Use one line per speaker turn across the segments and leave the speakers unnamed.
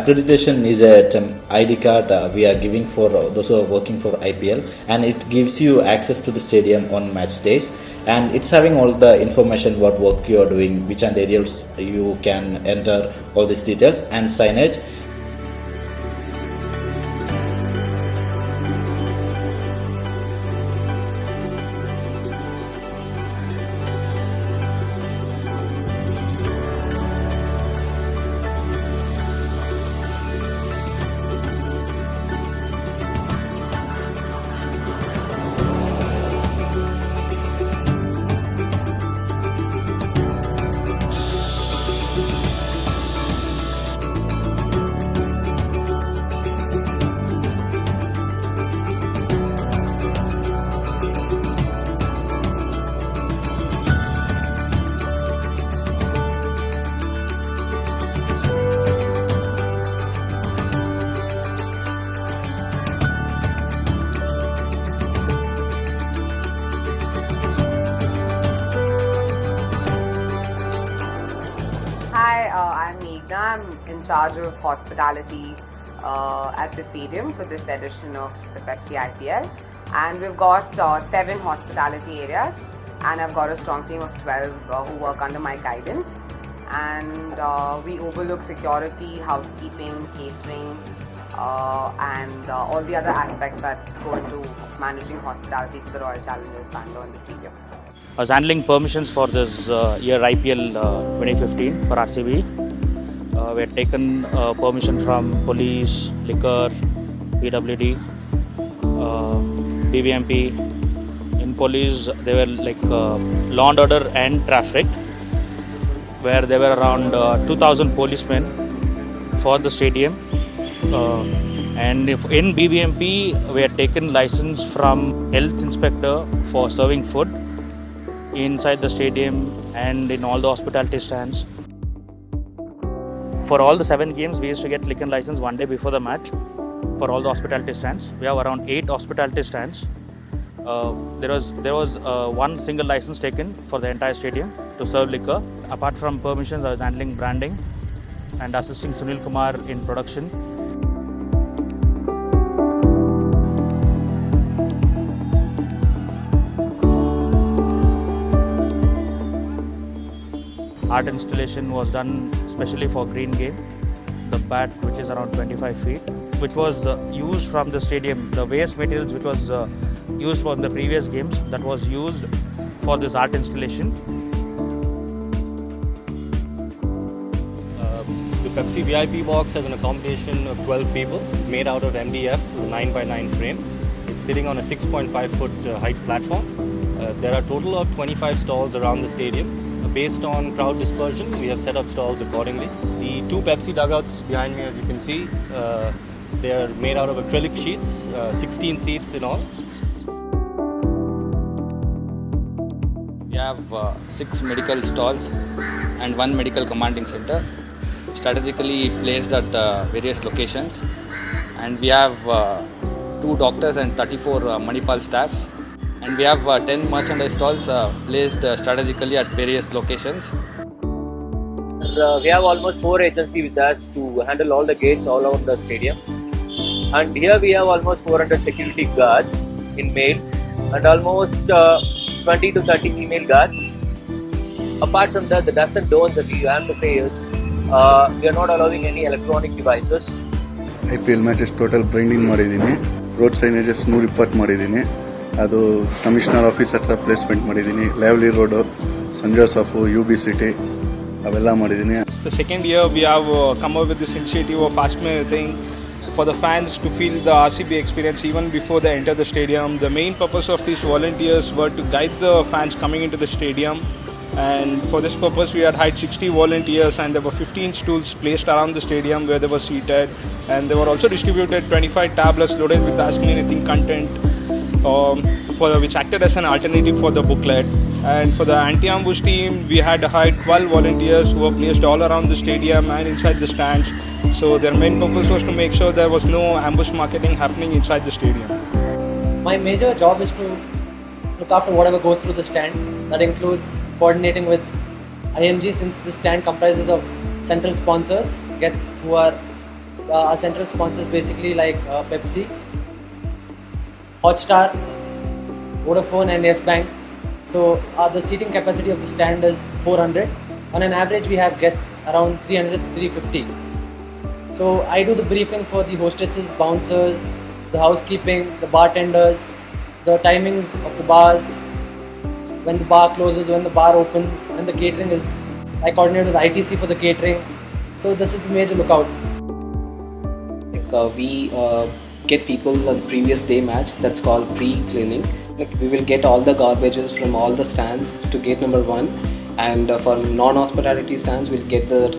accreditation is a ID card we are giving for those who are working for IPL, and it gives you access to the stadium on match days, and it's having all the information what work you are doing, which and areas you can enter all these details and signage.
Hi, I'm Meghna. I'm in charge of hospitality at the stadium for this edition of the Pepsi IPL. And we've got 7 hospitality areas, and I've got a strong team of 12 who work under my guidance. And we overlook security, housekeeping, catering, and all the other aspects that go into managing hospitality for the Royal Challengers Bangalore in the stadium.
I was handling permissions for this year IPL 2015 for RCB. We had taken permission from police, liquor, PWD, BBMP. In police, they were like law and order and traffic, where there were around 2,000 policemen for the stadium. And if in BBMP, we had taken license from health inspector for serving food inside the stadium and in all the hospitality stands. For all the 7 games, we used to get liquor license one day before the match for all the hospitality stands. We have around 8 hospitality stands. There was one single license taken for the entire stadium to serve liquor. Apart from permissions, I was handling branding and assisting Sunil Kumar in production. Art installation was done specially for green game. The bat, which is around 25 feet, which was used from the stadium. The waste materials which was used from the previous games, that was used for this art installation.
The Pepsi VIP box has an accommodation of 12 people made out of MDF with a 9x9 frame. It's sitting on a 6.5 foot height platform. There are a total of 25 stalls around the stadium. Based on crowd dispersion, we have set up stalls accordingly. The 2 Pepsi dugouts behind me, as you can see, they are made out of acrylic sheets, 16 seats in all.
We have 6 medical stalls and 1 medical commanding center, strategically placed at various locations. And we have 2 doctors and 34 Manipal staffs. And we have 10 merchandise stalls placed strategically at various locations.
We have almost 4 agencies with us to handle all the gates all over the stadium. And here we have almost 400 security guards in male and almost 20 to 30 female guards. Apart from that, the dozen doors that we have to say is we are not allowing any electronic devices.
IPL matches total branding ಮಾಡಿದ್ದೀನಿ. Road signages 120 ಮಾಡಿದ್ದೀನಿ. ಅದು commissioner office ಹತ್ರ placement ಮಾಡಿದ್ದೀನಿ. Lively road, ಸನ್ Joseph, UB city ಅವೆಲ್ಲ ಮಾಡಿದ್ದೀನಿ.
The second year we have come up with this initiative of Ask Me Anything for the fans to feel the RCB experience even before they enter the stadium. The main purpose of these volunteers were to guide the fans coming into the stadium, and for this purpose we had hired 60 volunteers, and there were 15 stools placed around the stadium where they were seated, and they were also distributed 25 tablets loaded with Ask Me Anything content, which acted as an alternative for the booklet. And for the anti-ambush team, we had hired 12 volunteers who were placed all around the stadium and inside the stands. So their main purpose was to make sure there was no ambush marketing happening inside the stadium.
My major job is to look after whatever goes through the stand. That includes coordinating with IMG, since the stand comprises of central sponsors, guests who are our central sponsors basically like Pepsi, Hotstar, Vodafone and Yes Bank. So the seating capacity of the stand is 400. On an average, we have guests around 300-350. So I do the briefing for the hostesses, bouncers, the housekeeping, the bartenders, the timings of the bars, when the bar closes, when the bar opens, when the catering is. I coordinate with ITC for the catering. So this is the major lookout.
We get people on previous day match, that's called pre-cleaning. Like we will get all the garbages from all the stands to gate number 1, and for non-hospitality stands we'll get the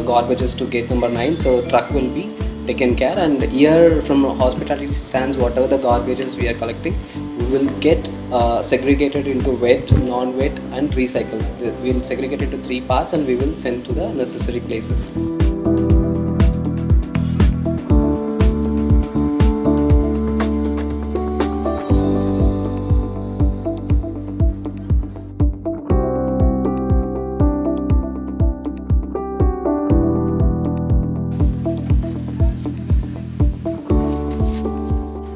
garbages to gate number 9, so truck will be taken care. And here from hospitality stands, whatever the garbages we are collecting, we will get segregated into wet, non-wet and recycle. We will segregate it to 3 parts and we will send to the necessary places.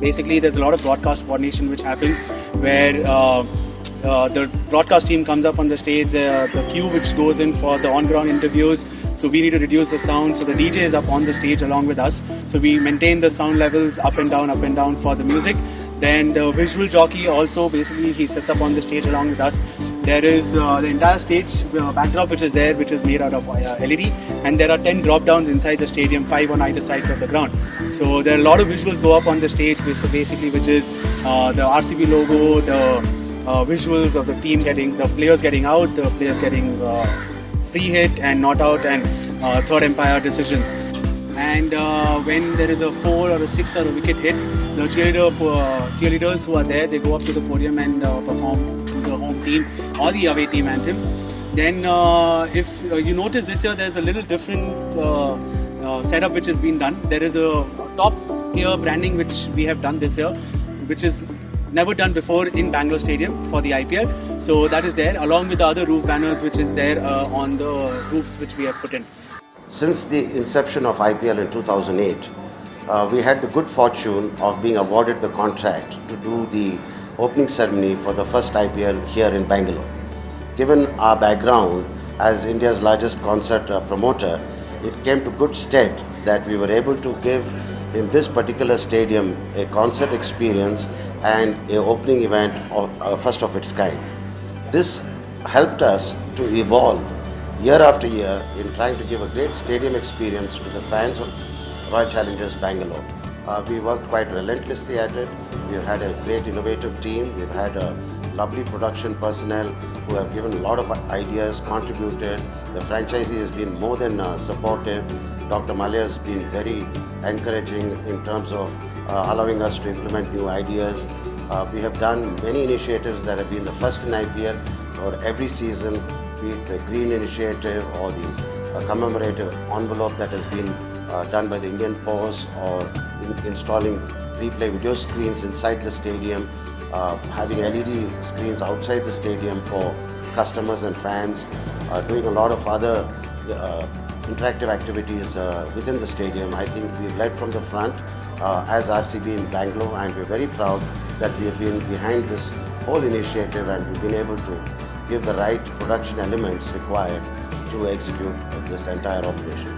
Basically, there's a lot of broadcast coordination which happens where the broadcast team comes up on the stage, the queue which goes in for the on-ground interviews. So we need to reduce the sound. So the DJ is up on the stage along with us. So we maintain the sound levels up and down for the music. Then the visual jockey also basically he sits up on the stage along with us. There is the entire stage backdrop which is there, which is made out of LED, and there are 10 drop downs inside the stadium, 5 on either side of the ground. So there are a lot of visuals go up on the stage, basically, which is the RCB logo, the visuals of the team the players getting out, the players getting free hit and not out, and third umpire decisions. And when there is a 4 or a 6 or a wicket hit, the cheerleaders who are there, they go up to the podium and perform to the home team or the away team anthem. Then if you notice this year, there's a little different setup which has been done. There is a top tier branding which we have done this year, which is never done before in Bangalore Stadium for the IPL. So that is there along with the other roof banners which is there on the roofs which we have put in.
Since the inception of IPL in 2008, we had the good fortune of being awarded the contract to do the opening ceremony for the first IPL here in Bangalore. Given our background as India's largest concert promoter, it came to good stead that we were able to give in this particular stadium a concert experience and an opening event first of its kind. This helped us to evolve year after year in trying to give a great stadium experience to the fans of Royal Challengers Bangalore. We worked quite relentlessly at it. We've had a great innovative team. We've had a lovely production personnel who have given a lot of ideas, contributed. The franchisee has been more than supportive. Dr. Malia has been very encouraging in terms of allowing us to implement new ideas. We have done many initiatives that have been the first in IPL for every season, be it the Green Initiative or the commemorative envelope that has been done by the Indian Post, or installing replay video screens inside the stadium, having LED screens outside the stadium for customers and fans, doing a lot of other interactive activities within the stadium. I think we've led from the front as RCB in Bangalore, and we're very proud that we have been behind this whole initiative and we've been able to give the right production elements required to execute this entire operation.